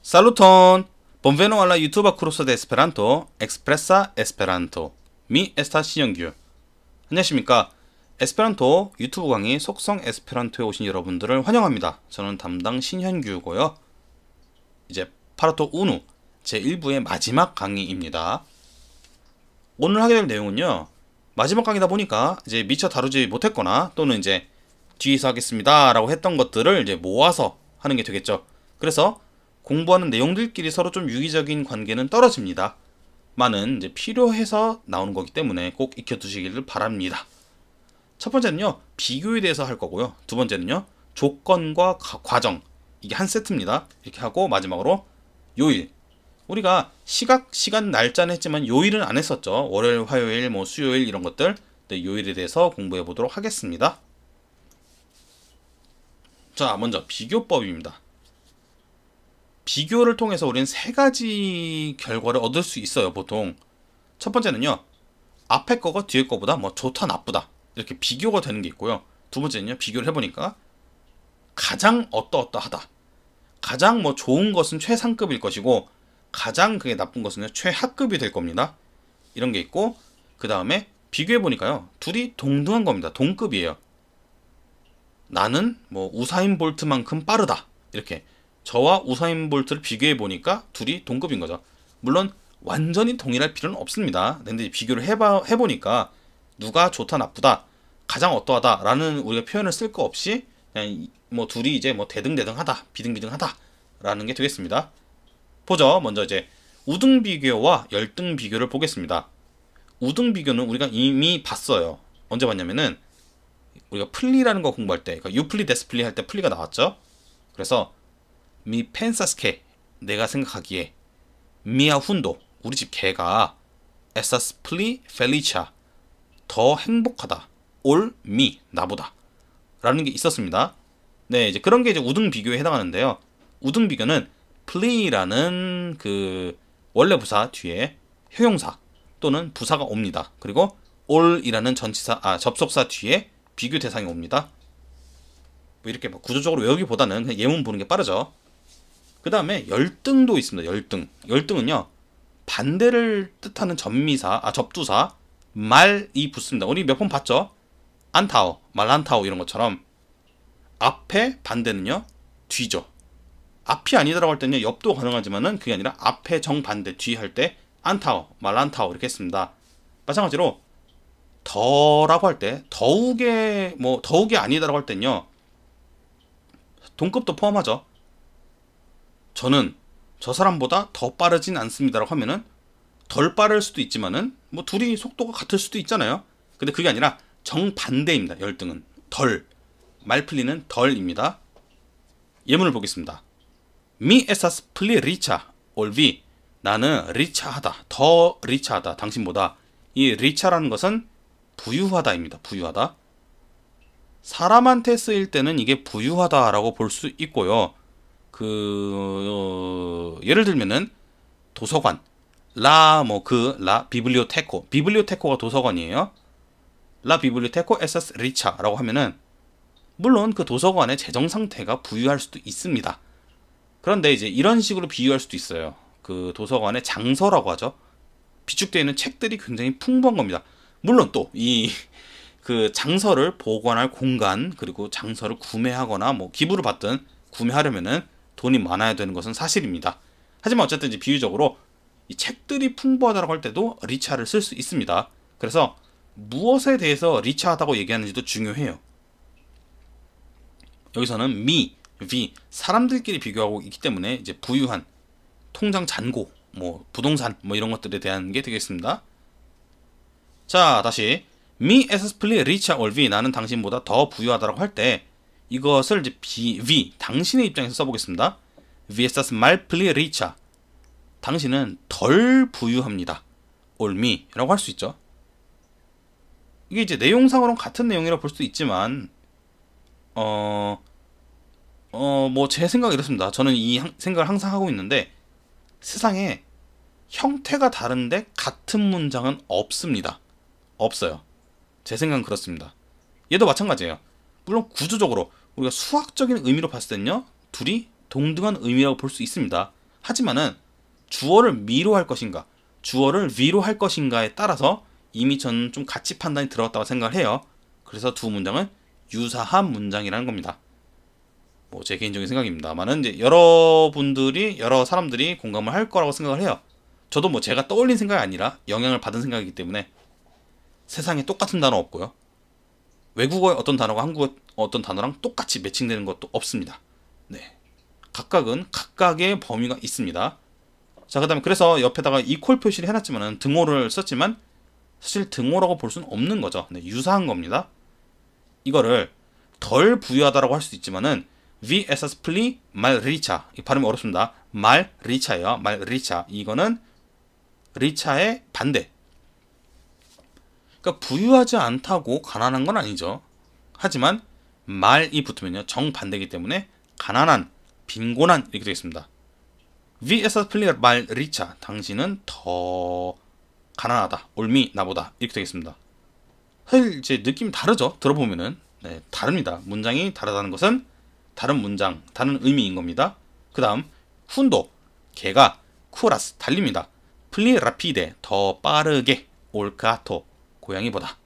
Saluton! Bonveno alla YouTube curso de Esperanto, Expressa Esperanto. Mi estas 신영규. 안녕하십니까? 에스페란토 유튜브 강의 속성 에스페란토에 오신 여러분들을 환영합니다. 저는 담당 신현규고요. 이제 파르토 우누 제1부의 마지막 강의입니다. 오늘 하게 될 내용은요. 마지막 강의다 보니까 이제 미처 다루지 못했거나 또는 이제 뒤에서 하겠습니다 라고 했던 것들을 이제 모아서 하는 게 되겠죠. 그래서 공부하는 내용들끼리 서로 좀 유기적인 관계는 떨어집니다. 많은 이제 필요해서 나오는 거기 때문에 꼭 익혀두시기를 바랍니다. 첫 번째는요, 비교에 대해서 할 거고요. 두 번째는요, 조건과 과정. 이게 한 세트입니다. 이렇게 하고 마지막으로 요일. 우리가 시각, 시간, 날짜는 했지만 요일은 안 했었죠. 월요일, 화요일, 수요일 이런 것들. 네, 요일에 대해서 공부해 보도록 하겠습니다. 자, 먼저 비교법입니다. 비교를 통해서 우리는 세 가지 결과를 얻을 수 있어요, 보통. 첫 번째는요, 앞에 거가 뒤에 거보다 좋다, 나쁘다. 이렇게 비교가 되는 게 있고요. 두 번째는요, 비교를 해보니까 가장 어떠어떠하다. 가장 좋은 것은 최상급일 것이고, 가장 그게 나쁜 것은 최하급이 될 겁니다. 이런 게 있고, 그 다음에 비교해보니까요, 둘이 동등한 겁니다. 동급이에요. 나는 우사인 볼트만큼 빠르다. 이렇게. 저와 우사인 볼트를 비교해 보니까 둘이 동급인 거죠. 물론 완전히 동일할 필요는 없습니다. 근데 비교를 해보니까 누가 좋다 나쁘다 가장 어떠하다 라는 우리가 표현을 쓸 거 없이 그냥 둘이 이제 대등대등하다 비등비등하다 라는 게 되겠습니다. 보죠. 먼저 이제 우등 비교와 열등 비교를 보겠습니다. 우등 비교는 우리가 이미 봤어요. 언제 봤냐면은 우리가 플리라는 거 공부할 때, 그러니까 유플리 데스플리 할 때 플리가 나왔죠. 그래서 미 펜사스케 내가 생각하기에 미아 훈도 우리 집 개가 에사스 플리 펠리차 더 행복하다 올 미 나보다 라는 게 있었습니다. 네, 이제 그런 게 이제 우등 비교에 해당하는데요. 우등 비교는 플리라는 그 원래 부사 뒤에 효용사 또는 부사가 옵니다. 그리고 올이라는 전치사 접속사 뒤에 비교 대상이 옵니다. 이렇게 구조적으로 외우기보다는 그냥 예문 보는 게 빠르죠. 그 다음에 열등도 있습니다. 열등. 열등은요, 반대를 뜻하는 접두사, 말이 붙습니다. 우리 몇 번 봤죠? 안타오, 말란타오 이런 것처럼. 앞에 반대는요, 뒤죠. 앞이 아니다라고 할 때는 옆도 가능하지만은 그게 아니라 앞에 정반대, 뒤 할 때 안타오, 말란타오 이렇게 했습니다. 마찬가지로 더라고 할 때, 더욱이 아니다라고 할 때는요, 동급도 포함하죠. 저는 저 사람보다 더 빠르진 않습니다라고 하면은 덜 빠를 수도 있지만은 둘이 속도가 같을 수도 있잖아요. 근데 그게 아니라 정반대입니다. 열등은 덜, 말플리는 덜입니다. 예문을 보겠습니다. Mi estas pli rica ol vi. 나는 리차하다, 더 리차하다, 당신보다. 이 리차라는 것은 부유하다입니다. 부유하다. 사람한테 쓰일 때는 이게 부유하다라고 볼 수 있고요. 예를 들면은 도서관 라 비블리오테코, 비블리오테코가 도서관이에요. 라 비블리오테코 에사스 리차라고 하면은 물론 그 도서관의 재정 상태가 부유할 수도 있습니다. 그런데 이제 이런 식으로 비유할 수도 있어요. 그 도서관의 장서라고 하죠. 비축되어 있는 책들이 굉장히 풍부한 겁니다. 물론 또 그 장서를 보관할 공간, 그리고 장서를 구매하거나 기부를 받든 구매하려면은 돈이 많아야 되는 것은 사실입니다. 하지만 어쨌든 이제 비유적으로 이 책들이 풍부하다고 할 때도 리차를 쓸 수 있습니다. 그래서 무엇에 대해서 리차하다고 얘기하는지도 중요해요. 여기서는 미, 비, 사람들끼리 비교하고 있기 때문에 이제 부유한, 통장 잔고, 부동산 이런 것들에 대한 게 되겠습니다. 자, 다시 미 에스 플리 리차 올비, 나는 당신보다 더 부유하다라고 할 때 이것을 이제 vi, 당신의 입장에서 써보겠습니다. Vi estas mal pli rica. 당신은 덜 부유합니다. ol mi 라고 할 수 있죠. 이게 이제 내용상으로는 같은 내용이라고 볼 수도 있지만 제 생각이 이렇습니다. 저는 이 생각을 항상 하고 있는데 세상에 형태가 다른데 같은 문장은 없습니다. 없어요. 제 생각은 그렇습니다. 얘도 마찬가지예요. 물론 구조적으로 우리가 수학적인 의미로 봤을 때는요, 둘이 동등한 의미라고 볼 수 있습니다. 하지만은 주어를 미로 할 것인가, 주어를 위로 할 것인가에 따라서 이미 저는 좀 가치 판단이 들어갔다고 생각을 해요. 그래서 두 문장은 유사한 문장이라는 겁니다. 뭐 제 개인적인 생각입니다만은 이제 여러 사람들이 공감을 할 거라고 생각을 해요. 저도 뭐 제가 떠올린 생각이 아니라 영향을 받은 생각이기 때문에 세상에 똑같은 단어 없고요. 외국어의 어떤 단어가 한국어 어떤 단어랑 똑같이 매칭되는 것도 없습니다. 네. 각각은 각각의 범위가 있습니다. 자, 그 다음에 그래서 옆에다가 이퀄 표시를 해놨지만은 등호를 썼지만 사실 등호라고 볼 수는 없는 거죠. 네, 유사한 겁니다. 이거를 덜 부유하다라고 할 수도 있지만은 vi estas pli malricha. 이 발음이 어렵습니다. malricha예요. malricha. 이거는 리차의 반대. 그러니까 부유하지 않다고 가난한 건 아니죠. 하지만 말이 붙으면요 정반대이기 때문에 가난한, 빈곤한 이렇게 되겠습니다. vi estas pli malricha. 당신은 더 가난하다. 올미 나보다 이렇게 되겠습니다. 사실 이제 느낌이 다르죠. 들어보면은 네, 다릅니다. 문장이 다르다는 것은 다른 문장, 다른 의미인 겁니다. 그 다음 훈도, 개가 쿠라스, 달립니다. 플리 라피데, 더 빠르게, 올카토, 고양이보다.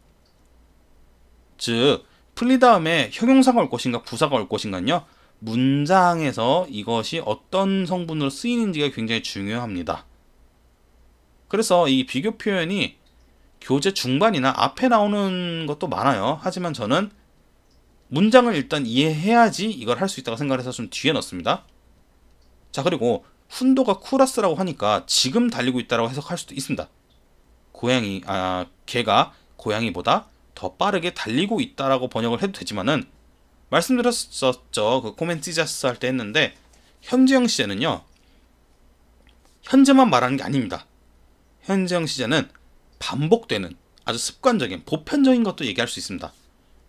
즉 플리 다음에 형용사가 올 것인가 부사가 올 것인가요, 문장에서 이것이 어떤 성분으로 쓰이는지가 굉장히 중요합니다. 그래서 이 비교 표현이 교재 중반이나 앞에 나오는 것도 많아요. 하지만 저는 문장을 일단 이해해야지 이걸 할 수 있다고 생각해서 좀 뒤에 넣습니다. 자, 그리고 훈도가 쿠라스라고 하니까 지금 달리고 있다고 해석할 수도 있습니다. 개가 고양이보다 더 빠르게 달리고 있다라고 번역을 해도 되지만은 말씀드렸었죠. 그 코멘티자스 할 때 했는데 현재형 시제는요 현재만 말하는 게 아닙니다. 현재형 시제는 반복되는 아주 습관적인 보편적인 것도 얘기할 수 있습니다.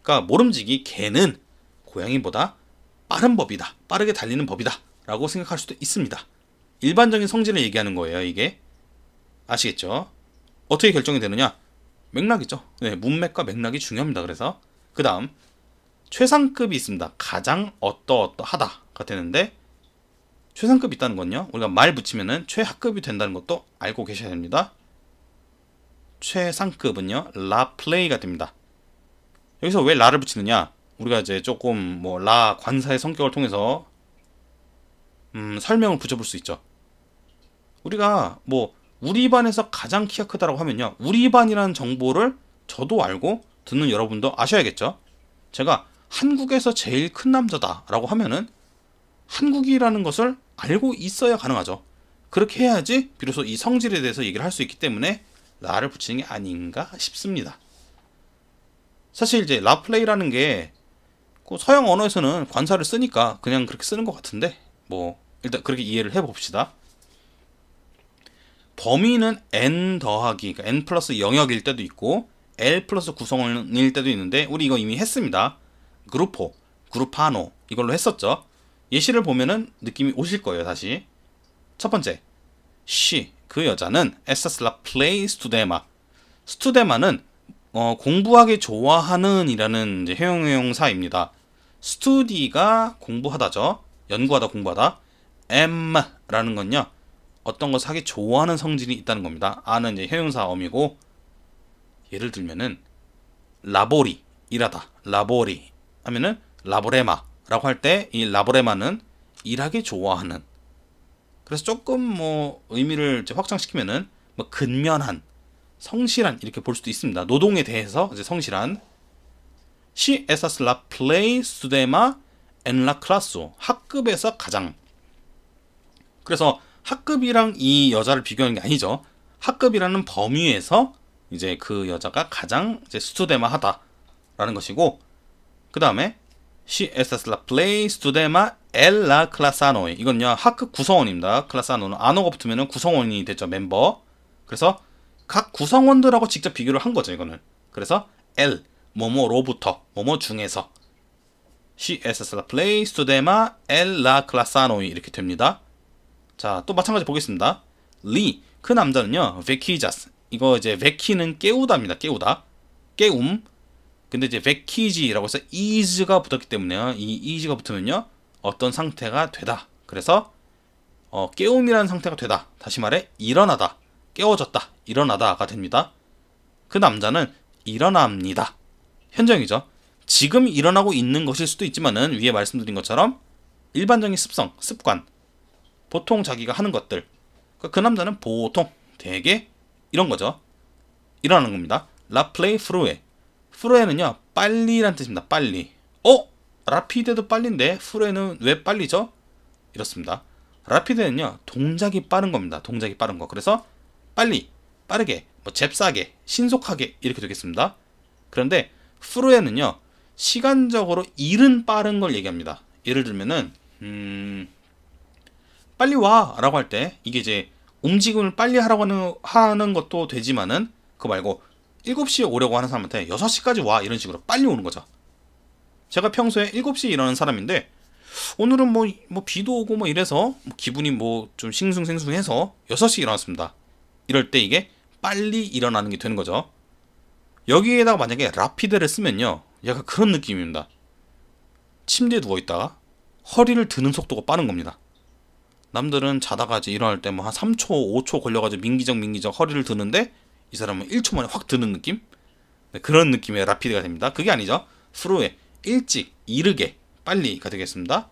그러니까 모름지기 개는 고양이보다 빠른 법이다, 빠르게 달리는 법이다 라고 생각할 수도 있습니다. 일반적인 성질을 얘기하는 거예요. 이게 아시겠죠? 어떻게 결정이 되느냐? 맥락이죠. 네, 문맥과 맥락이 중요합니다. 그래서 그 다음 최상급이 있습니다. 가장 어떠하다가 되는데 최상급이 있다는 건요 우리가 말 붙이면은 최하급이 된다는 것도 알고 계셔야 됩니다. 최상급은요 라 플레이가 됩니다. 여기서 왜 라를 붙이느냐, 우리가 이제 조금 뭐 라 관사의 성격을 통해서 설명을 붙여볼 수 있죠. 우리가 뭐 우리 반에서 가장 키가 크다라고 하면요 우리 반이라는 정보를 저도 알고 듣는 여러분도 아셔야겠죠. 제가 한국에서 제일 큰 남자다 라고 하면은 한국이라는 것을 알고 있어야 가능하죠. 그렇게 해야지 비로소 이 성질에 대해서 얘기를 할 수 있기 때문에 라를 붙이는 게 아닌가 싶습니다. 사실 이제 라플레이라는 게 서양 언어에서는 관사를 쓰니까 그냥 그렇게 쓰는 것 같은데 뭐 일단 그렇게 이해를 해봅시다. 범위는 n 더하기 그러니까 n 플러스 영역일 때도 있고 l 플러스 구성원일 때도 있는데 우리 이거 이미 했습니다. 그루포, 그루파노 이걸로 했었죠. 예시를 보면은 느낌이 오실 거예요. 다시 첫 번째 she, 그 여자는 essas la play studema. 스투데마는 공부하기 좋아하는 이라는 이제 형용사입니다. study가 공부하다죠. 연구하다, 공부하다. m라는 건요 어떤 것을 하기 좋아하는 성질이 있다는 겁니다. 아는 이제 형용사 어미고, 예를 들면은 라보리, 일하다, 라보리 하면은 라보레마라고 할 때 이 라보레마는 일하기 좋아하는. 그래서 조금 뭐 의미를 이제 확장시키면은 뭐 근면한, 성실한 이렇게 볼 수도 있습니다. 노동에 대해서 이제 성실한. She essas la play studema en la classe. 학급에서 가장. 그래서 학급이랑 이 여자를 비교하는 게 아니죠. 학급이라는 범위에서 이제 그 여자가 가장 이제 스투데마 하다라는 것이고, 그 다음에 she essas la play studema en la classanoe. 이건요 학급 구성원입니다. 클라사노는 아노가 붙으면 구성원이 됐죠. 멤버. 그래서 각 구성원들하고 직접 비교를 한 거죠. 이거는. 그래서 L 뭐뭐로부터 뭐뭐 중에서 she essas la play studema en la classanoe 이렇게 됩니다. 자, 또 마찬가지 보겠습니다. 리, 그 남자는요 vequijas. 이거 이제 vequi는 깨우다입니다. 깨우다, 깨움. 근데 이제 vequi지라고 해서 is가 붙었기 때문에요 이 is가 붙으면요 어떤 상태가 되다. 그래서 깨움이라는 상태가 되다. 다시 말해 일어나다, 깨워졌다, 일어나다가 됩니다. 그 남자는 일어납니다. 현정이죠. 지금 일어나고 있는 것일 수도 있지만은 위에 말씀드린 것처럼 일반적인 습성, 습관, 보통 자기가 하는 것들, 그 남자는 보통 되게 이런 거죠. 일어나는 겁니다. 라 플레이 프루에. 프루에는요 빨리란 뜻입니다. 빨리. 라피데도 빨리인데 프루에는 왜 빨리죠? 이렇습니다. 라피드는요 동작이 빠른 겁니다. 동작이 빠른 거. 그래서 빨리, 빠르게, 뭐 잽싸게, 신속하게 이렇게 되겠습니다. 그런데 프루에는요 시간적으로 일은 빠른 걸 얘기합니다. 예를 들면은 빨리 와 라고 할 때 이게 이제 움직임을 빨리 하라고 하는 것도 되지만은 그거 말고 7시에 오려고 하는 사람한테 6시까지 와 이런 식으로 빨리 오는 거죠. 제가 평소에 7시에 일어나는 사람인데 오늘은 뭐 비도 오고 뭐 이래서 기분이 뭐 좀 싱숭생숭해서 6시에 일어났습니다. 이럴 때 이게 빨리 일어나는 게 되는 거죠. 여기에다가 만약에 라피드를 쓰면요 약간 그런 느낌입니다. 침대에 누워있다가 허리를 드는 속도가 빠른 겁니다. 남들은 자다가 이제 일어날 때 뭐 한 3초 5초 걸려가지고 민기적 허리를 드는데 이 사람은 1초 만에 확 드는 느낌? 네, 그런 느낌의 라피드가 됩니다. 그게 아니죠. 프루에 일찍, 이르게, 빨리가 되겠습니다.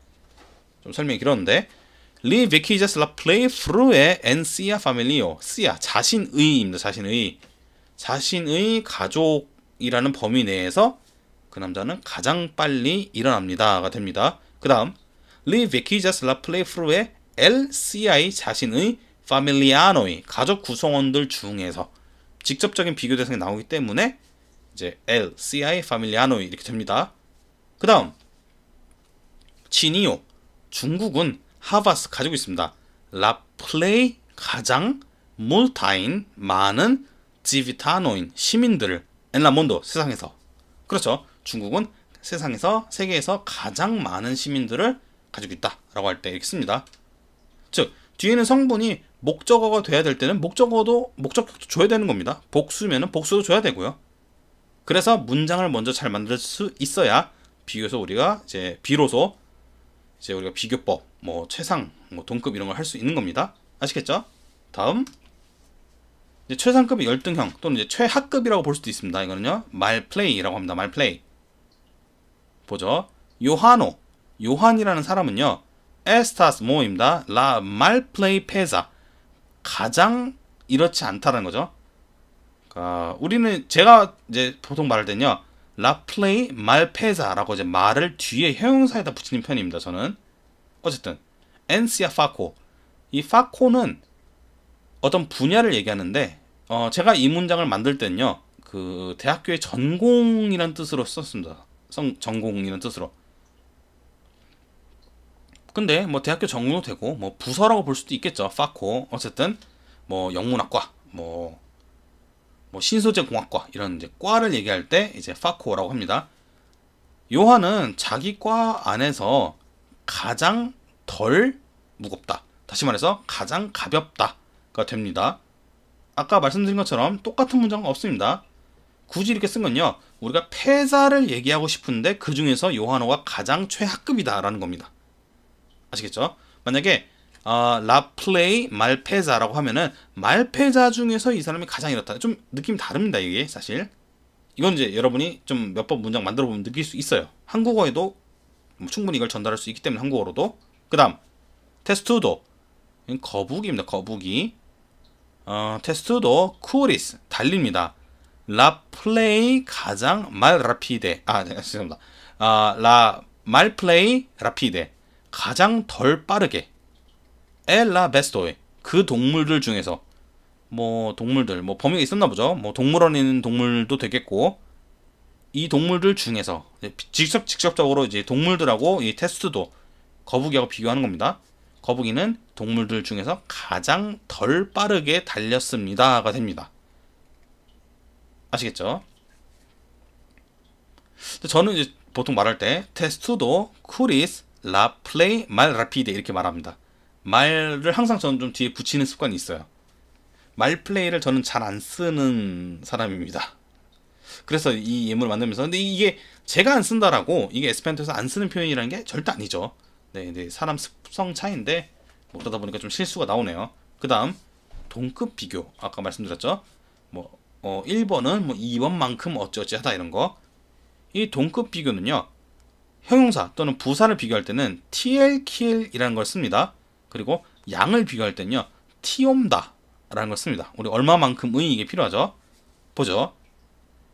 좀 설명이 길었는데 Li vequillas la play frue en sia familio. sia 자신의입니다. 자신의 가족이라는 범위 내에서 그 남자는 가장 빨리 일어납니다가 됩니다. 그 다음 Li vequillas la play frue el sia 자신의 familianoi 가족 구성원들 중에서 직접적인 비교 대상이 나오기 때문에 이제 el sia familianoi 이렇게 됩니다. 그 다음 치니오 중국은 하바스 가지고 있습니다. 라 플레이 가장 multain 많은 지비타노인 시민들을 엔라몬도 세상에서 그렇죠. 중국은 세상에서 세계에서 가장 많은 시민들을 가지고 있다라고 할 때 이렇게 씁니다. 즉 뒤에는 성분이 목적어가 돼야 될 때는 목적어도 줘야 되는 겁니다. 복수면은 복수도 줘야 되고요. 그래서 문장을 먼저 잘 만들 수 있어야 비교해서 우리가 비로소 우리가 비교법, 뭐 최상, 뭐 동급 이런 걸 할 수 있는 겁니다. 아시겠죠? 다음 이제 최상급의 열등형 또는 이제 최하급이라고 볼 수도 있습니다. 이거는요 말플레이라고 합니다. 말플레이 보죠. 요한이라는 사람은요 에스타스 모입니다. 라 말플레이 페자 가장 이렇지 않다라는 거죠. 그러니까 우리는 제가 이제 보통 말할 때는요 라 플레이 말페자라고 이제 말을 뒤에 형용사에다 붙이는 편입니다. 저는 어쨌든 엔시아 파코 이 파코는 어떤 분야를 얘기하는데 제가 이 문장을 만들 때는요 그 대학교의 전공이란 뜻으로 썼습니다. 전공이란 뜻으로. 근데 뭐 대학교 전공도 되고 뭐 부서라고 볼 수도 있겠죠. 파코 어쨌든 뭐 영문학과 뭐 신소재공학과 이런 이제 과를 얘기할 때 이제 파코라고 합니다. 요한은 자기 과 안에서 가장 덜 무겁다. 다시 말해서 가장 가볍다가 됩니다. 아까 말씀드린 것처럼 똑같은 문장은 없습니다. 굳이 이렇게 쓴 건요. 우리가 패자를 얘기하고 싶은데 그 중에서 요한어가 가장 최하급이다라는 겁니다. 아시겠죠? 만약에 라플레이 말페자라고 하면은 말페자 중에서 이 사람이 가장 이렇다. 좀 느낌이 다릅니다. 이게 사실 이건 이제 여러분이 좀 몇 번 문장 만들어 보면 느낄 수 있어요. 한국어에도 충분히 이걸 전달할 수 있기 때문에 한국어로도. 그 다음 테스투도 거북이입니다. 거북이. 테스투도 쿠리스 달립니다. 라플레이 가장 말라피데 죄송합니다. 라 말플레이 라피데 가장 덜 빠르게 엘라 베스토에 그 동물들 중에서 뭐 동물들 뭐 범위가 있었나 보죠. 뭐 동물원에 있는 동물도 되겠고 이 동물들 중에서 직접적으로 이제 동물들하고 이 테스트도 거북이하고 비교하는 겁니다. 거북이는 동물들 중에서 가장 덜 빠르게 달렸습니다가 됩니다. 아시겠죠? 저는 이제 보통 말할 때 테스트도 쿠리스 라 플레이 말 라피데 이렇게 말합니다. 말을 항상 저는 좀 뒤에 붙이는 습관이 있어요. 말 플레이를 저는 잘 안 쓰는 사람입니다. 그래서 이 예문을 만들면서 근데 이게 제가 안 쓴다라고 이게 에스페란토에서 안 쓰는 표현이라는 게 절대 아니죠. 네, 사람 습성 차이인데 뭐 그러다 보니까 좀 실수가 나오네요. 그 다음 동급 비교. 아까 말씀드렸죠. 뭐 1번은 뭐 2번만큼 어찌어찌 하다 이런 거. 이 동급 비교는요. 형용사 또는 부사를 비교할 때는 TL, KL이라는 걸 씁니다. 그리고 양을 비교할 때는요. 티옴다 라는 걸 씁니다. 우리 얼마만큼의 이게 필요하죠. 보죠.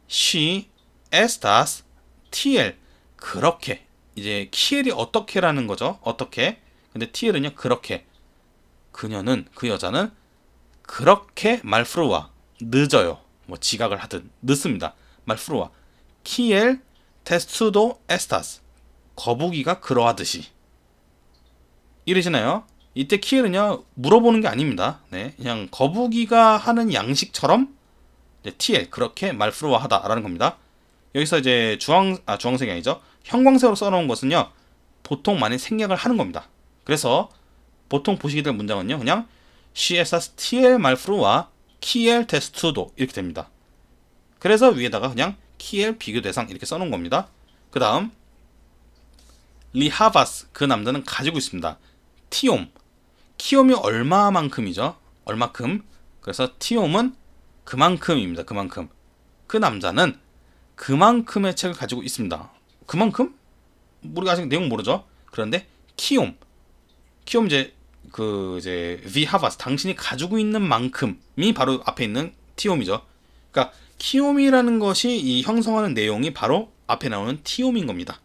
She estas TL. 그렇게. 이제 KL이 어떻게라는 거죠. 어떻게. 근데 TL은요. 그렇게. 그녀는, 그 여자는 그렇게 말프루와 늦어요. 뭐 지각을 하든 늦습니다. 말프루와 키엘 테스투도 에스타스. 거북이가 그러하듯이. 이러시나요? 이때 키엘은요 물어보는 게 아닙니다. 네, 그냥 거북이가 하는 양식처럼 TL 그렇게 말프루와 하다라는 겁니다. 여기서 이제 주황색이 아니죠. 형광색으로 써놓은 것은요 보통 많이 생략을 하는 겁니다. 그래서 보통 보시게 될 문장은요 그냥 She estas TL 말프루와 키엘 테스투도 이렇게 됩니다. 그래서 위에다가 그냥 키엘 비교 대상 이렇게 써놓은 겁니다. 그 다음 리하바스 그 남자는 가지고 있습니다. 티옴 키옴이 얼마만큼이죠? 얼마큼? 그래서 티옴은 그만큼입니다. 그만큼. 그 남자는 그만큼의 책을 가지고 있습니다. 그만큼? 우리가 아직 내용 모르죠? 그런데 키옴 이제 위하바스 당신이 가지고 있는 만큼이 바로 앞에 있는 티옴이죠. 그러니까 키옴이라는 것이 이 형성하는 내용이 바로 앞에 나오는 티옴인 겁니다.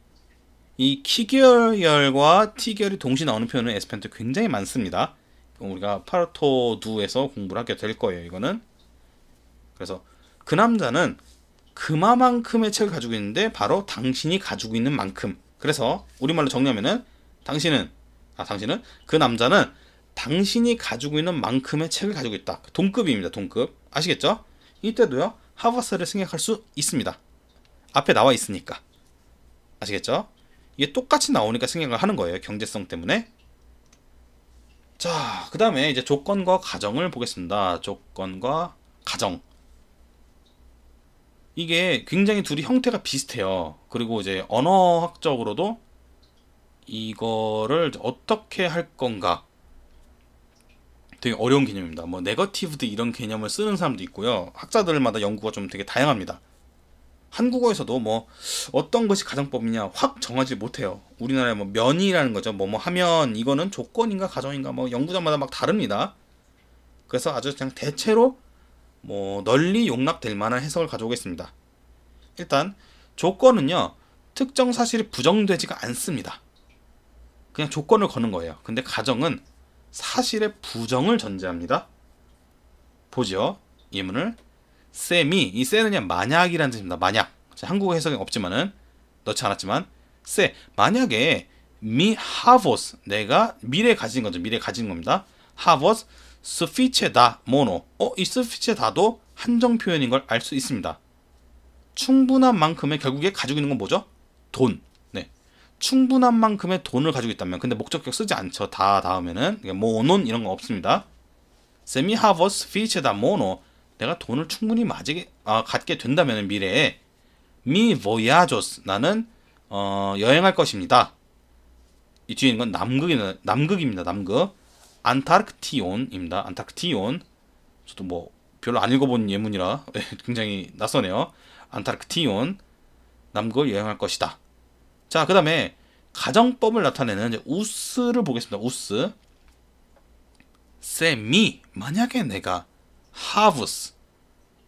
이 키계열과 티계열이 동시에 나오는 표현은 에스페란토에 굉장히 많습니다. 우리가 파르토두에서 공부를 하게 될 거예요. 이거는. 그래서 그 남자는 그만큼의 책을 가지고 있는데 바로 당신이 가지고 있는 만큼. 그래서 우리말로 정리하면은 당신은 그 남자는 당신이 가지고 있는 만큼의 책을 가지고 있다. 동급입니다. 동급. 아시겠죠? 이때도요. 하버스를 생략할 수 있습니다. 앞에 나와 있으니까. 아시겠죠? 이게 똑같이 나오니까 생략을 하는 거예요. 경제성 때문에. 자, 그 다음에 이제 조건과 가정을 보겠습니다. 조건과 가정. 이게 굉장히 둘이 형태가 비슷해요. 그리고 이제 언어학적으로도 이거를 어떻게 할 건가 되게 어려운 개념입니다. 뭐 네거티브드 이런 개념을 쓰는 사람도 있고요. 학자들마다 연구가 좀 되게 다양합니다. 한국어에서도 뭐 어떤 것이 가정법이냐 확 정하지 못해요. 우리나라에 뭐 면이라는 거죠. 뭐 하면 이거는 조건인가 가정인가 뭐 연구자마다 막 다릅니다. 그래서 아주 그냥 대체로 뭐 널리 용납될 만한 해석을 가져오겠습니다. 일단 조건은요 특정 사실이 부정되지가 않습니다. 그냥 조건을 거는 거예요. 근데 가정은 사실의 부정을 전제합니다. 보죠. 예문을 쌤이 이 쌤은요 만약이라는 뜻입니다. 만약 한국어 해석이 없지만은 넣지 않았지만 쌤 만약에 미 하보스 내가 미래 가진 거죠. 미래 가진 겁니다. 하보스 스피체다 모노 이 스피체다도 한정 표현인 걸 알 수 있습니다. 충분한 만큼의 결국에 가지고 있는 건 뭐죠? 돈. 네. 충분한 만큼의 돈을 가지고 있다면 근데 목적격 쓰지 않죠. 다 다음에는 모논 이런 거 없습니다. 쌤이 하보스 스피체다 모노 내가 돈을 충분히 갖게 된다면 미래에 미 보야조스 나는 여행할 것입니다. 이 뒤에 있는 건 남극입니다. 남극. 안타르크티온입니다. 안타르크티온. 저도 뭐 별로 안 읽어본 예문이라 굉장히 낯서네요. 안타르크티온. 남극을 여행할 것이다. 자, 그 다음에 가정법을 나타내는 이제 우스를 보겠습니다. 우스. 셈이 만약에 내가 하브스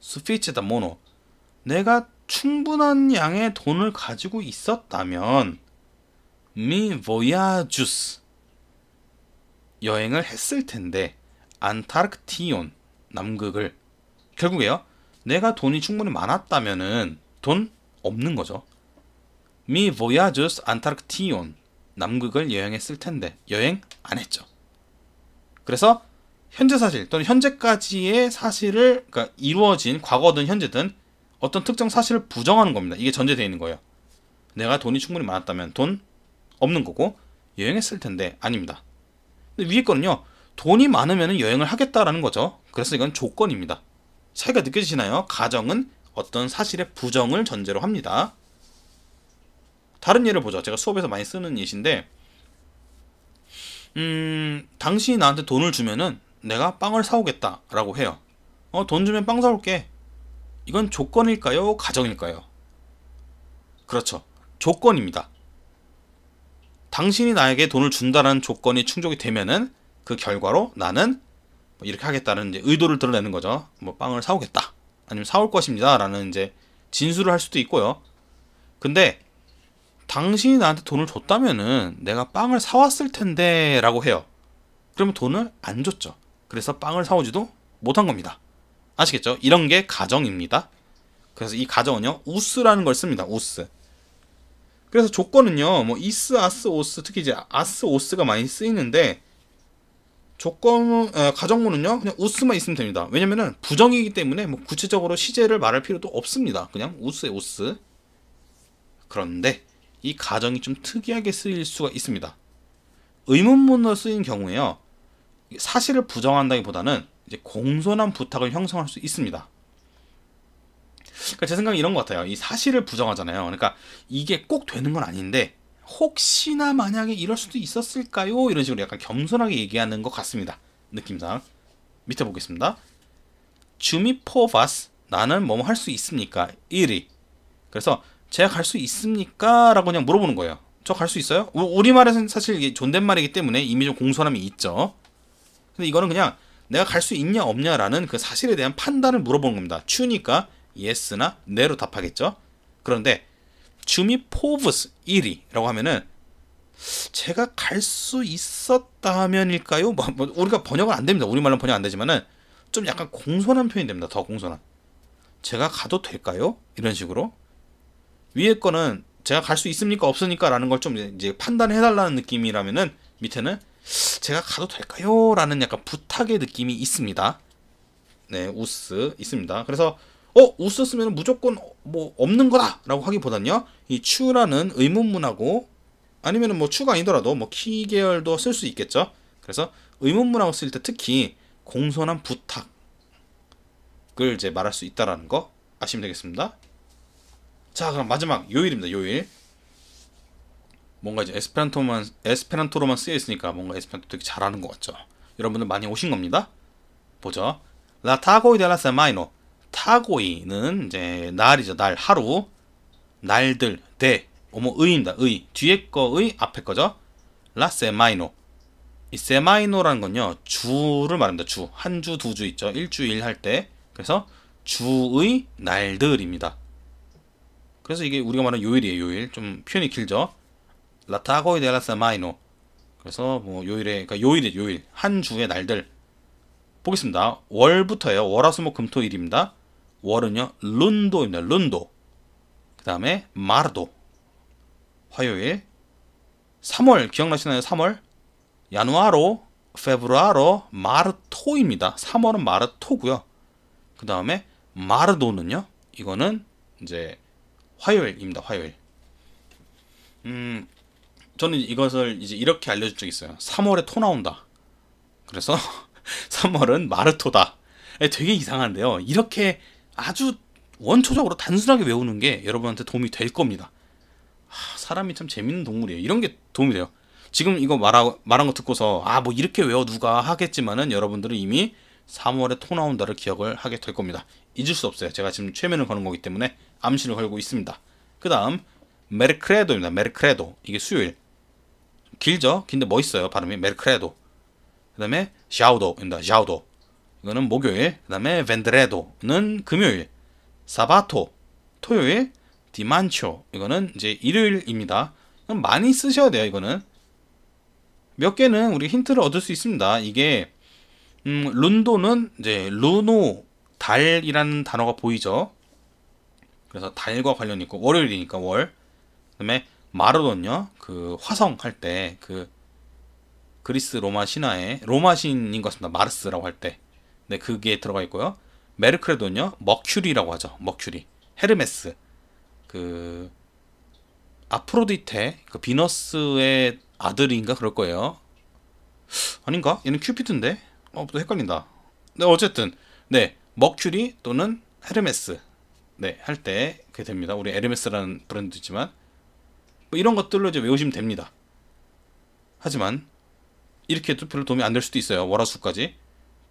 수피체다 모노 내가 충분한 양의 돈을 가지고 있었다면 미 보야주스 여행을 했을 텐데 안타르크티온 남극을 결국에요. 내가 돈이 충분히 많았다면은 돈 없는 거죠. 미 보야주스 안타르크티온 남극을 여행했을 텐데 여행 안 했죠. 그래서 현재 사실 또는 현재까지의 사실을 그러니까 이루어진 과거든 현재든 어떤 특정 사실을 부정하는 겁니다. 이게 전제되어 있는 거예요. 내가 돈이 충분히 많았다면 돈 없는 거고 여행했을 텐데 아닙니다. 근데 위에 거는요. 돈이 많으면 여행을 하겠다라는 거죠. 그래서 이건 조건입니다. 차이가 느껴지시나요? 가정은 어떤 사실의 부정을 전제로 합니다. 다른 예를 보죠. 제가 수업에서 많이 쓰는 예시인데 당신이 나한테 돈을 주면은 내가 빵을 사오겠다 라고 해요. 돈 주면 빵 사올게. 이건 조건일까요? 가정일까요? 그렇죠. 조건입니다. 당신이 나에게 돈을 준다는 조건이 충족이 되면은 그 결과로 나는 뭐 이렇게 하겠다는 이제 의도를 드러내는 거죠. 뭐 빵을 사오겠다. 아니면 사올 것입니다. 라는 이제 진술을 할 수도 있고요. 근데 당신이 나한테 돈을 줬다면은 내가 빵을 사왔을 텐데 라고 해요. 그러면 돈을 안 줬죠. 그래서 빵을 사오지도 못한 겁니다. 아시겠죠? 이런 게 가정입니다. 그래서 이 가정은요, 우스라는 걸 씁니다. 우스. 그래서 조건은요, 뭐 이스, 아스, 오스, 특히 이제 아스, 오스가 많이 쓰이는데 가정문은요 그냥 우스만 있으면 됩니다. 왜냐면은 부정이기 때문에 뭐 구체적으로 시제를 말할 필요도 없습니다. 그냥 우스에 우스. 그런데 이 가정이 좀 특이하게 쓰일 수가 있습니다. 의문문으로 쓰인 경우에요, 사실을 부정한다기보다는 이제 공손한 부탁을 형성할 수 있습니다. 그러니까 제 생각은 이런 것 같아요. 이 사실을 부정하잖아요. 그러니까 이게 꼭 되는 건 아닌데 혹시나 만약에 이럴 수도 있었을까요? 이런 식으로 약간 겸손하게 얘기하는 것 같습니다. 느낌상. 밑에 보겠습니다. 주미 포바스, 나는 뭐뭐 할 수 있습니까? 1위. 그래서 제가 갈 수 있습니까? 라고 그냥 물어보는 거예요. 저 갈 수 있어요? 우리말에서는 사실 이게 존댓말이기 때문에 이미 좀 공손함이 있죠. 근데 이거는 그냥 내가 갈 수 있냐 없냐 라는 그 사실에 대한 판단을 물어보는 겁니다. 추니까 yes나 ne로 답하겠죠. 그런데 주미 포브스 1위 라고 하면은 제가 갈 수 있었다면일까요? 뭐 우리가 번역은 안 됩니다. 우리말로 번역 안 되지만은 좀 약간 공손한 표현이 됩니다. 더 공손한. 제가 가도 될까요? 이런 식으로. 위에 거는 제가 갈 수 있습니까? 없습니까? 라는 걸 좀 이제 판단해달라는 느낌이라면은 밑에는 제가 가도 될까요? 라는 약간 부탁의 느낌이 있습니다. 네, 우스 있습니다. 그래서 우스 쓰면 무조건 뭐 없는 거다 라고 하기보단요, 이 추라는 의문문하고 아니면은 뭐 추가 아니더라도 뭐 키 계열도 쓸 수 있겠죠. 그래서 의문문하고 쓸 때 특히 공손한 부탁을 이제 말할 수 있다라는 거 아시면 되겠습니다. 자, 그럼 마지막 요일입니다. 요일. 뭔가 이제 에스페란토로만 쓰여 있으니까 뭔가 에스페란토 되게 잘하는 것 같죠. 여러분들 많이 오신 겁니다. 보죠. La tago이 de la semana. 타고이는 이제 날이죠. 날, 하루. 날들, 대. 의입니다. 의. 뒤에 거의, 앞에 거죠. La semana. 이 세마이노라는 건요, 주를 말합니다. 주. 한 주, 두 주 있죠. 일주일 할 때. 그래서 주의 날들입니다. 그래서 이게 우리가 말하는 요일이에요. 요일. 좀 표현이 길죠. La tago이 de la semana. 그래서 뭐 요일에, 그러니까 요일이에요. 요일. 한 주의 날들. 보겠습니다. 월부터예요. 월화수목금토일입니다. 월은요, 룬도입니다. 룬도. 그 다음에 마르도. 화요일. 3월 기억나시나요? 3월. 야누아로, 페브루아로, 마르토입니다. 3월은 마르토고요. 그 다음에 마르도는요, 이거는 이제 화요일입니다. 화요일. 저는 이것을 이제 이렇게 알려준 적이 있어요. 3월에 토 나온다. 그래서 3월은 마르토다. 되게 이상한데요. 이렇게 아주 원초적으로 단순하게 외우는 게 여러분한테 도움이 될 겁니다. 사람이 참 재밌는 동물이에요. 이런 게 도움이 돼요. 지금 이거 말한 거 듣고서 뭐 이렇게 외워 누가 하겠지만은 여러분들은 이미 3월에 토 나온다를 기억을 하게 될 겁니다. 잊을 수 없어요. 제가 지금 최면을 거는 거기 때문에 암시를 걸고 있습니다. 그 다음 메르크레도입니다. 메르크레도. 이게 수요일. 길죠? 긴데 멋있어요. 발음이 메르크레도. 그 다음에 샤우도입니다. 샤우도. 이거는 목요일. 그 다음에 벤드레도는 금요일. 사바토 토요일. 디만초 이거는 이제 일요일입니다. 많이 쓰셔야 돼요. 이거는 몇 개는 우리 힌트를 얻을 수 있습니다. 이게 룬도는 이제 루노 달이라는 단어가 보이죠. 그래서 달과 관련이 있고 월요일이니까 월. 그다음에 마르돈요, 그 화성 할 때 그 그리스 로마 신화의 로마 신인 것 같습니다. 마르스라고 할 때. 네, 그게 들어가 있고요. 메르크레돈요, 머큐리라고 하죠. 머큐리. 헤르메스. 그 아프로디테, 그 비너스의 아들인가 그럴 거예요. 아닌가? 얘는 큐피드인데. 또 헷갈린다. 네, 어쨌든 네, 머큐리 또는 헤르메스. 네, 할 때 그게 됩니다. 우리 에르메스라는 브랜드도 있지만 뭐 이런 것들로 이제 외우시면 됩니다. 하지만 이렇게 해도 별로 도움이 안 될 수도 있어요. 월화수까지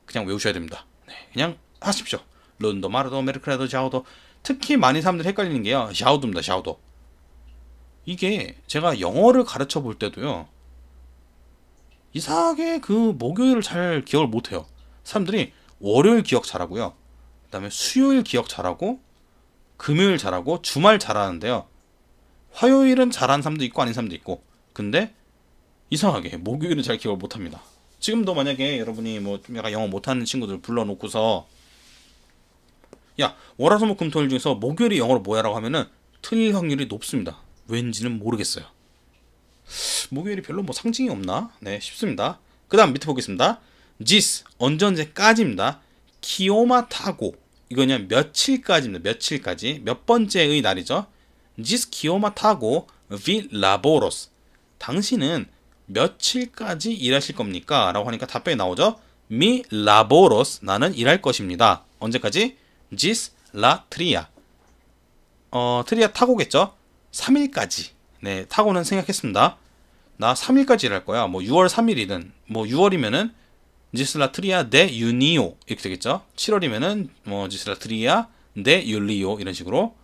그냥 외우셔야 됩니다. 네, 그냥 하십시오. 론도 마르도 메르크라도 샤오도. 특히 많이 사람들이 헷갈리는 게요, 샤오도입니다. 샤오도. 이게 제가 영어를 가르쳐 볼 때도요, 이상하게 그 목요일을 잘 기억을 못해요. 사람들이 월요일 기억 잘하고요, 그 다음에 수요일 기억 잘하고, 금요일 잘하고, 주말 잘하는데요, 화요일은 잘하는 사람도 있고 아닌 사람도 있고. 근데 이상하게 목요일은 잘 기억을 못합니다. 지금도 만약에 여러분이 뭐 좀 약간 영어 못하는 친구들 불러놓고서 야, 월화수목금토일 중에서 목요일이 영어로 뭐야 라고 하면은 틀릴 확률이 높습니다. 왠지는 모르겠어요. 목요일이 별로 뭐 상징이 없나? 네, 쉽습니다. 그 다음 밑에 보겠습니다. 지스, 언제 키오마 타고, 이거는 며칠까지입니다. 며칠까지, 몇 번째의 날이죠. 지스 키오마 타고 비 라보로스, 당신은 며칠까지 일하실 겁니까? 라고 하니까 답변이 나오죠. 미 라보로스, 나는 일할 것입니다. 언제까지? 지스 라 트리아, 트리아 타고겠죠. 3일까지. 네, 타고는 생각했습니다. 나 3일까지 일할 거야. 뭐 6월 3일이든 뭐 6월이면은 지스라 트리아 데 유니오 이렇게 되겠죠. 7월이면은 뭐 지스라 트리아 데 율리오 이런 식으로.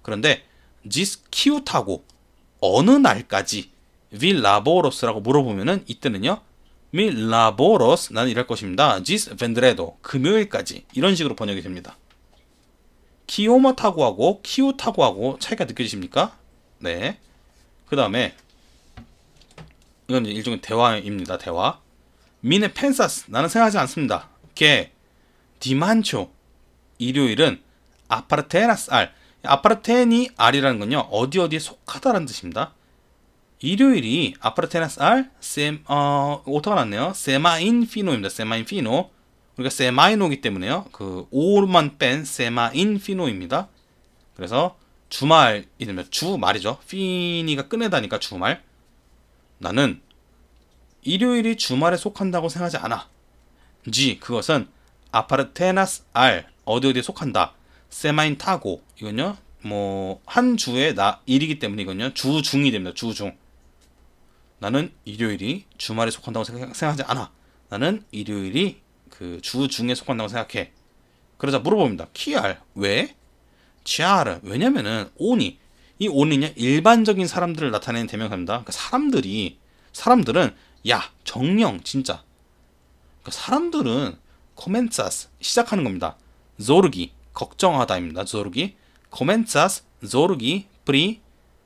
그런데 지스 키우 타고 어느 날까지 윌 라보로스라고 물어보면은 이때는요, 밀 라보로스, 나는 일할 것입니다. 지스 벤드레도, 금요일까지, 이런 식으로 번역이 됩니다. 키오마 타고하고 키우 타고하고 차이가 느껴지십니까? 네. 그 다음에 이건 일종의 대화입니다. 대화. 미네 펜사스, 나는 생각하지 않습니다. 게 디만초, 일요일은 아파르테나스 알, 아파르테니 알이라는 건요, 어디 어디에 속하다라는 뜻입니다. 일요일이 아파르테나스 알 오타가 났네요. 세마인 피노입니다. 세마인 피노. 우리가 세마이노기 때문에요, 그 오만 뺀 세마인 피노입니다. 그래서 주말이 되면 주말이죠. 피니가 끝내다니까 주말. 나는 일요일이 주말에 속한다고 생각하지 않아. G, 그것은 아파르테나스 알, 어디 어디에 속한다. 세마인 타고, 이건요 뭐 한 주의 일이기 때문에 이건요 주중이 됩니다. 주중. 나는 일요일이 주말에 속한다고 생각하지 않아. 나는 일요일이 그 주중에 속한다고 생각해. 그러자 물어봅니다. 키알, 왜? 치아르, 왜냐면은 오니, 이 오니냐 일반적인 사람들을 나타내는 대명사입니다. 그러니까 사람들은 야, 정령, 진짜. 그러니까 사람들은 코멘사스, 시작하는 겁니다. 조르기, 걱정하다입니다. 조르기, 코멘사스, 조르기, 프리,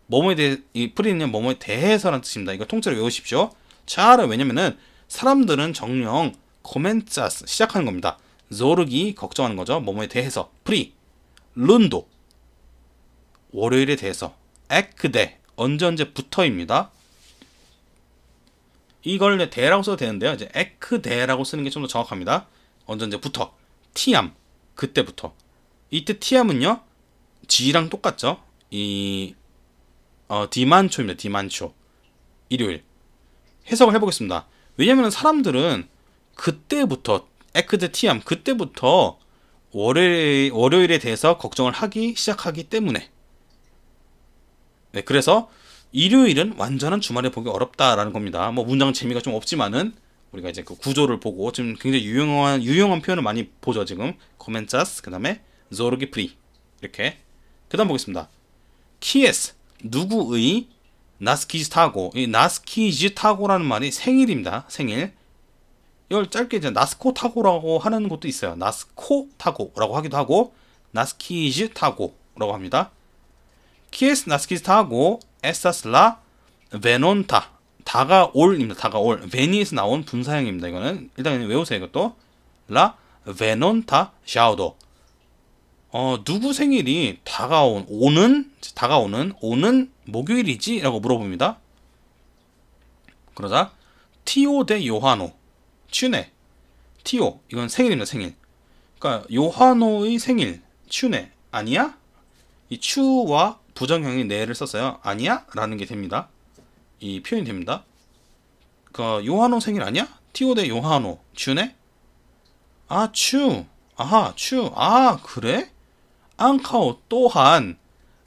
뭐뭐에 대해, 이 프리는 뭐뭐에 대해서라는 뜻입니다. 이거 통째로 외우십시오. 차르, 왜냐면은 사람들은 정령 코멘사스, 시작하는 겁니다. 조르기, 걱정하는 거죠. 뭐뭐에 대해서. 프리, 룬도, 월요일에 대해서. 에크데, 언제부터입니다. 이걸 대라고 써도 되는데요, 이제 에크데라고 쓰는 게 좀 더 정확합니다. 언제부터. 티암, 그때부터. 이때 티암은요, 지랑 똑같죠. 이 디만초입니다. 디만초. 일요일. 해석을 해보겠습니다. 왜냐면 사람들은 그때부터, 에크데 티암, 그때부터 월요일에 대해서 걱정을 하기 시작하기 때문에. 네, 그래서 일요일은 완전한 주말에 보기 어렵다라는 겁니다. 뭐 문장 재미가 좀 없지만은 우리가 이제 그 구조를 보고 지금 굉장히 유용한 표현을 많이 보죠. 지금 코멘차스, 그 다음에 조르기 프리, 이렇게. 그 다음 보겠습니다. 키에스, 누구의 나스키즈 타고, 이 나스키즈 타고라는 말이 생일입니다. 생일. 이걸 짧게 이제 나스코 타고라고 하는 곳도 있어요. 나스코 타고라고 하기도 하고, 나스키즈 타고라고 합니다. 키에스 나스키즈 타고 에사스 라 베논타, 다가올입니다. 다가올. 베니에서 나온 분사형입니다. 이거는 일단 외우세요. 이것도 라 베논타 샤오도. 누구 생일이 오는 목요일이지? 라고 물어봅니다. 그러자 티오 데 요하노, 춘네, 티오, 이건 생일입니다. 생일. 그러니까 요하노의 생일, 춘네, 아니야? 이 추와 부정형이 네를 썼어요. 아니야? 라는 게 됩니다. 이 표현이 됩니다. 그 요하노 생일 아니야? 티오 데 요하노, 춘네? 아, 추. 아하, 추. 아, 그래? 앙카오 또한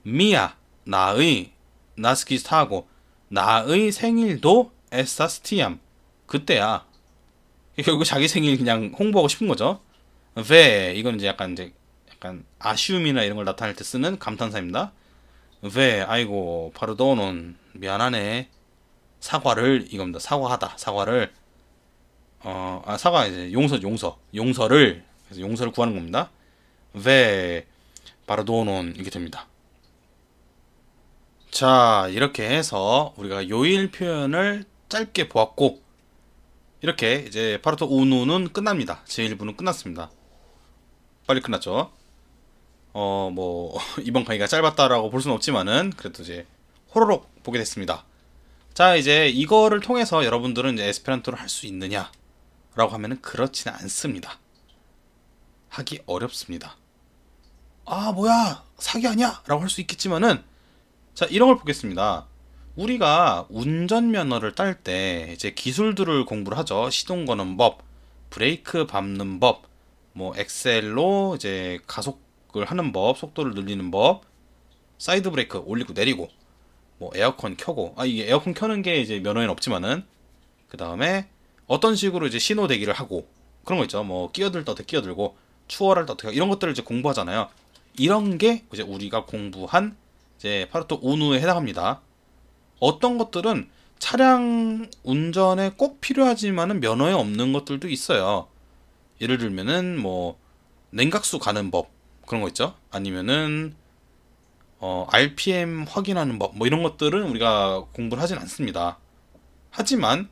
미야, 나의 나스키스 타고, 나의 생일도 에사스티암, 그때야. 결국 자기 생일 그냥 홍보하고 싶은 거죠. 왜 이건 이제 약간 아쉬움이나 이런 걸 나타낼 때 쓰는 감탄사입니다. 왜 아이고 파르도논 미안하네. 사과를 이겁니다. 사과하다. 사과를 사과 이제 용서를 그래서 용서를 구하는 겁니다. 왜 파르도논 이렇게 됩니다. 자, 이렇게 해서 우리가 요일 표현을 짧게 보았고 이렇게 이제 파르토 우누는 끝납니다. 제1부는 끝났습니다. 빨리 끝났죠. 뭐 이번 강의가 짧았다라고 볼 수는 없지만은 그래도 이제 호로록 보게 됐습니다. 자, 이제 이거를 통해서 여러분들은 이제 에스페란토를 할 수 있느냐 라고 하면은 그렇지는 않습니다. 하기 어렵습니다. 아, 뭐야 사기 아니야 라고 할 수 있겠지만은 자, 이런 걸 보겠습니다. 우리가 운전면허를 딸 때 이제 기술들을 공부를 하죠. 시동 거는 법, 브레이크 밟는 법, 뭐 엑셀로 이제 가속을 하는 법, 속도를 늘리는 법, 사이드 브레이크 올리고 내리고, 뭐 에어컨 켜고, 이게 에어컨 켜는 게 이제 면허에는 없지만은 그 다음에 어떤 식으로 이제 신호 대기를 하고 그런 거 있죠. 뭐 끼어들 때 어떻게 끼어들고 추월할 때 어떻게 이런 것들을 이제 공부하잖아요. 이런 게 이제 우리가 공부한 이제 파르토 우누에 해당합니다. 어떤 것들은 차량 운전에 꼭 필요하지만은 면허에 없는 것들도 있어요. 예를 들면은 뭐 냉각수 가는 법 그런 거 있죠. 아니면은 RPM 확인하는 법 뭐 이런 것들은 우리가 공부를 하진 않습니다. 하지만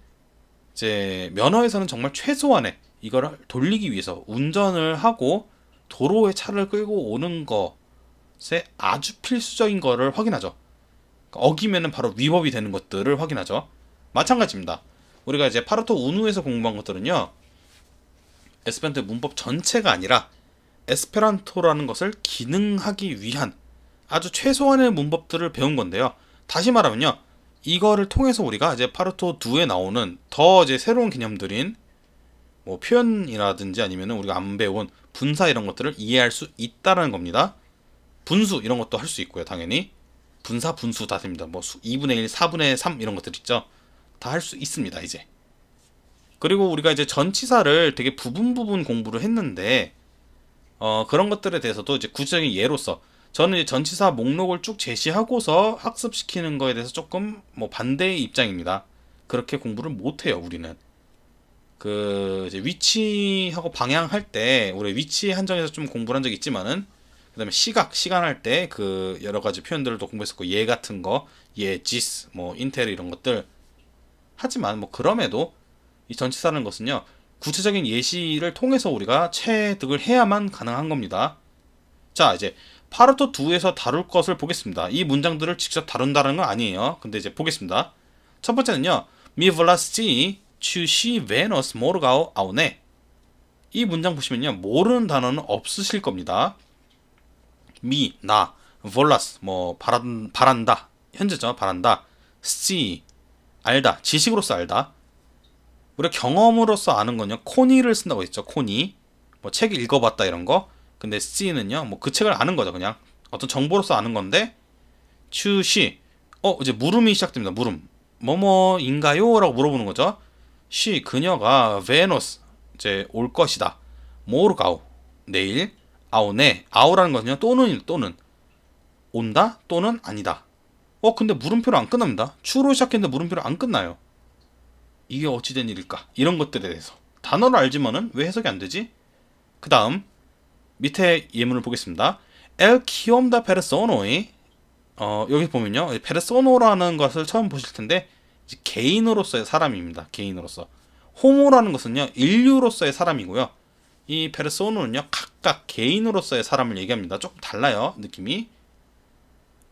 이제 면허에서는 정말 최소한의 이걸 돌리기 위해서 운전을 하고 도로에 차를 끌고 오는 것에 아주 필수적인 거를 확인하죠. 어기면은 바로 위법이 되는 것들을 확인하죠. 마찬가지입니다. 우리가 이제 파르토 우누에서 공부한 것들은요, 에스페란토의 문법 전체가 아니라 에스페란토라는 것을 기능하기 위한 아주 최소한의 문법들을 배운 건데요. 다시 말하면요, 이거를 통해서 우리가 이제 파르토 2에 나오는 더 이제 새로운 개념들인 뭐 표현이라든지 아니면은 우리가 안 배운 분사 이런 것들을 이해할 수 있다라는 겁니다. 분수 이런 것도 할 수 있고요, 당연히. 분사, 분수 다 됩니다. 뭐 2분의 1, 4분의 3 이런 것들 있죠. 다 할 수 있습니다, 이제. 그리고 우리가 이제 전치사를 되게 부분 공부를 했는데 그런 것들에 대해서도 이제 구체적인 예로서 저는 이제 전치사 목록을 쭉 제시하고서 학습시키는 거에 대해서 조금 뭐 반대의 입장입니다. 그렇게 공부를 못 해요, 우리는. 그 이제 위치하고 방향 할 때 우리 위치 한정에서 좀 공부를 한 적이 있지만은 그다음에 시간 할 때 그 여러 가지 표현들을 또 공부했었고 예 같은 거, 예, 지스, 뭐 인테르 이런 것들. 하지만 뭐 그럼에도 이 전치사라는 것은요, 구체적인 예시를 통해서 우리가 체득을 해야만 가능한 겁니다. 자, 이제 파르토 2에서 다룰 것을 보겠습니다. 이 문장들을 직접 다룬다는 건 아니에요. 근데 이제 보겠습니다. 첫 번째는요, Mi volasti ci Venus morgau aune. 이 문장 보시면요, 모르는 단어는 없으실 겁니다. 미, 나, vollas, 뭐 바란다, 현재죠, 바란다. see, 알다, 지식으로서 알다. 우리가 경험으로서 아는 건요, 코니를 쓴다고 했죠. 코니, 뭐 책 읽어봤다 이런 거. 근데 C는요, 뭐 그 책을 아는 거죠. 그냥 어떤 정보로서 아는 건데, 추시, 이제 물음이 시작됩니다. 물음, 뭐뭐인가요? 라고 물어보는 거죠. 시, 그녀가 베너스, 이제 올 것이다. 모르가우, 내일. 아오네, 아오라는 것은요, 또는 온다 또는 아니다. 근데 물음표로 안 끝납니다. 추로 시작했는데 물음표로 안 끝나요. 이게 어찌된 일일까? 이런 것들에 대해서 단어를 알지만은 왜 해석이 안 되지? 그 다음 밑에 예문을 보겠습니다. El quiom da persona. 여기 보면요, 페르소노라는 것을 처음 보실 텐데 이제 개인으로서의 사람입니다. 개인으로서. 호모라는 것은요, 인류로서의 사람이고요. 이 페르소노는요, 각각 개인으로서의 사람을 얘기합니다. 조금 달라요, 느낌이.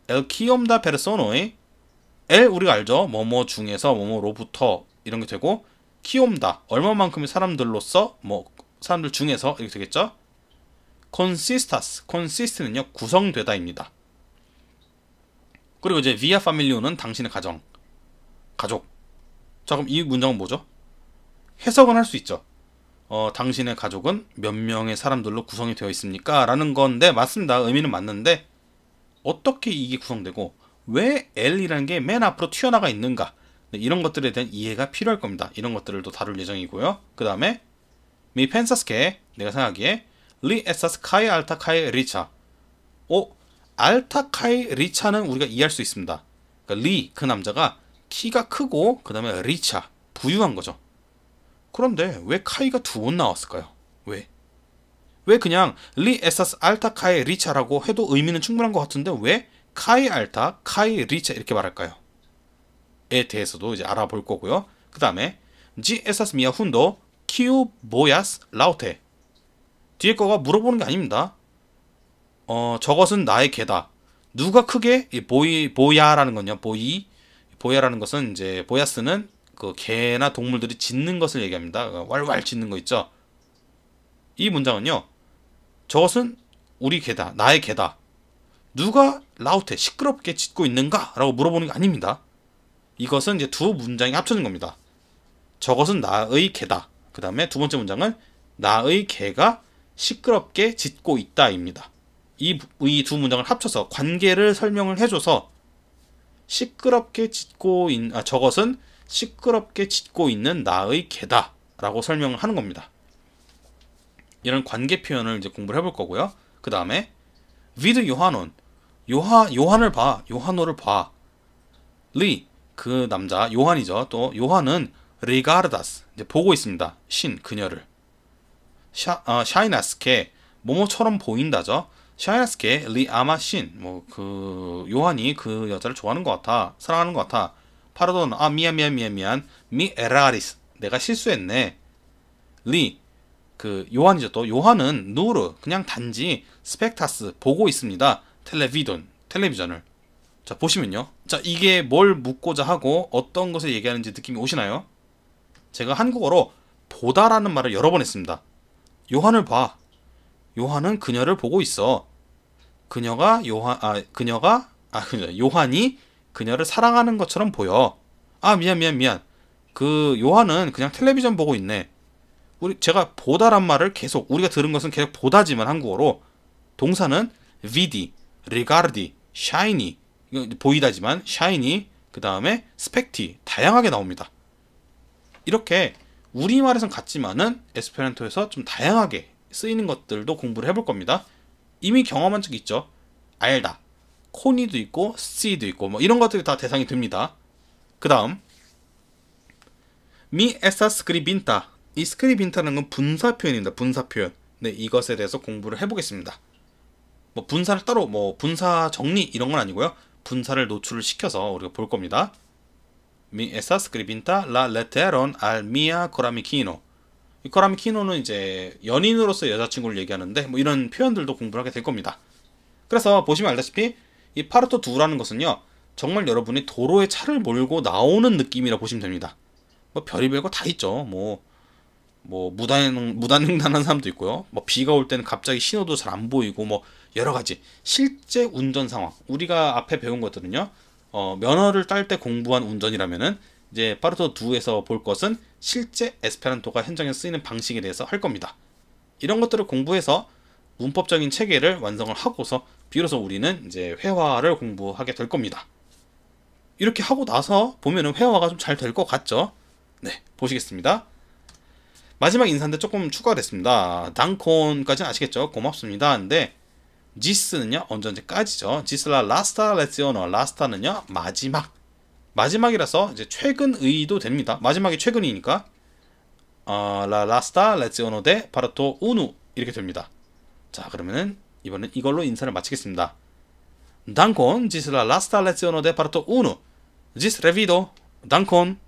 El quiom da persona. El 우리가 알죠. 뭐뭐 중에서 뭐뭐로부터 이런 게 되고, 키움다 얼마만큼의 사람들로서 뭐 사람들 중에서 이렇게 되겠죠. consist는요, 구성되다입니다. 그리고 이제 via familio는 당신의 가족. 자, 그럼 이 문장은 뭐죠? 해석은 할 수 있죠. 당신의 가족은 몇 명의 사람들로 구성이 되어 있습니까? 라는 건데, 맞습니다. 의미는 맞는데 어떻게 이게 구성되고 왜 L이라는 게 맨 앞으로 튀어나가 있는가? 네, 이런 것들에 대한 이해가 필요할 겁니다. 이런 것들을 또 다룰 예정이고요. 그 다음에 미 펜사스케 내가 생각하기에 리 에사스 카이 알타 카이 리차. 알타 카이 리차는 우리가 이해할 수 있습니다. 그러니까 리 그 남자가 키가 크고 그 다음에 리차 부유한 거죠. 그런데 왜 카이가 두 번 나왔을까요? 왜 그냥 리 에사스 알타 카이 리차라고 해도 의미는 충분한 것 같은데 왜 카이 알타 카이 리차 이렇게 말할까요? 에 대해서도 이제 알아볼 거고요. 그 다음에 지 에사스 미아 훈도 키우 보야스 라우테. 뒤에 거가 물어보는 게 아닙니다. 저것은 나의 개다. 누가 크게 보야라는 건요. 보야라는 것은 이제 보야스는 그 개나 동물들이 짖는 것을 얘기합니다. 왈왈 짖는 거 있죠. 이 문장은요. 저것은 우리 개다. 나의 개다. 누가 라우테 시끄럽게 짖고 있는가? 라고 물어보는 게 아닙니다. 이것은 이제 두 문장이 합쳐진 겁니다. 저것은 나의 개다. 그 다음에 두 번째 문장은 나의 개가 시끄럽게 짖고 있다입니다. 이 두 문장을 합쳐서 관계를 설명을 해줘서 저것은 시끄럽게 짖고 있는 나의 개다 라고 설명을 하는 겁니다. 이런 관계 표현을 이제 공부를 해볼 거고요. 그 다음에 위드 요한온 요한을 봐. 요한호를 봐. 리 그 남자 요한이죠. 또 요한은 리가르다스 이제 보고 있습니다. 그녀를 샤이나스케 뭐뭐처럼 보인다죠. 샤이나스케 리 아마 그 요한이 그 여자를 좋아하는 것 같아. 사랑하는 것 같아. 파르돈 미안 미 에라리스 내가 실수했네. 리 그 요한이죠. 또 요한은 누르 그냥 단지 스펙타스 보고 있습니다. 텔레비전을. 자 보시면요. 자 이게 뭘 묻고자 하고 어떤 것을 얘기하는지 느낌이 오시나요? 제가 한국어로 보다라는 말을 여러 번 했습니다. 요한을 봐. 요한은 그녀를 보고 있어. 요한이 그녀를 사랑하는 것처럼 보여. 미안. 그 요한은 그냥 텔레비전 보고 있네. 제가 보다란 말을 계속 우리가 들은 것은 계속 보다지만 한국어로 동사는 vidi, rigardi, shiny 보이다지만 shiny 그 다음에 specti 다양하게 나옵니다. 이렇게 우리말에선 같지만은 에스페란토에서 좀 다양하게 쓰이는 것들도 공부를 해볼 겁니다. 이미 경험한 적 있죠. 알다, 코니도 있고 씨도 있고 뭐 이런 것들이 다 대상이 됩니다. 그 다음 미 에사 스크리빈타. 이 스크리빈타는 건 분사 표현입니다. 분사 표현. 네, 이것에 대해서 공부를 해보겠습니다. 뭐 분사를 따로 뭐 분사 정리 이런 건 아니고요. 분사를 노출을 시켜서 우리가 볼 겁니다. Mi esa scrivinta la letteron al mia coramichino. 이 코라미키노는 이제 연인으로서 여자친구를 얘기하는데 뭐 이런 표현들도 공부를 하게 될 겁니다. 그래서 보시면 알다시피 이 파르토 2라는 것은요. 정말 여러분이 도로에 차를 몰고 나오는 느낌이라 보시면 됩니다. 뭐 별의별 거 다 있죠. 뭐 무단횡단하는 사람도 있고요. 뭐 비가 올 때는 갑자기 신호도 잘 안 보이고 뭐 여러 가지 실제 운전 상황 우리가 앞에 배운 것들은요. 면허를 딸 때 공부한 운전이라면은 이제 파르토 2에서 볼 것은 실제 에스페란토가 현장에 쓰이는 방식에 대해서 할 겁니다. 이런 것들을 공부해서 문법적인 체계를 완성을 하고서 비로소 우리는 이제 회화를 공부하게 될 겁니다. 이렇게 하고 나서 보면은 회화가 좀 잘 될 것 같죠? 네, 보시겠습니다. 마지막 인사인데 조금 추가가 됐습니다. 단콘까지는 아시겠죠? 고맙습니다. 근데 지스는요 언제까지죠? 지스라 라스타 레지오노. 라스타는요 마지막이라서 이제 최근의도 됩니다. 마지막이 최근이니까 라 라스타 레지오노 데 파르토 우누 이렇게 됩니다. 자 그러면은 이번엔 이걸로 인사를 마치겠습니다. 단콘 지스라 라스타 레지오노 데 파르토 우누 지스 레비도 단콘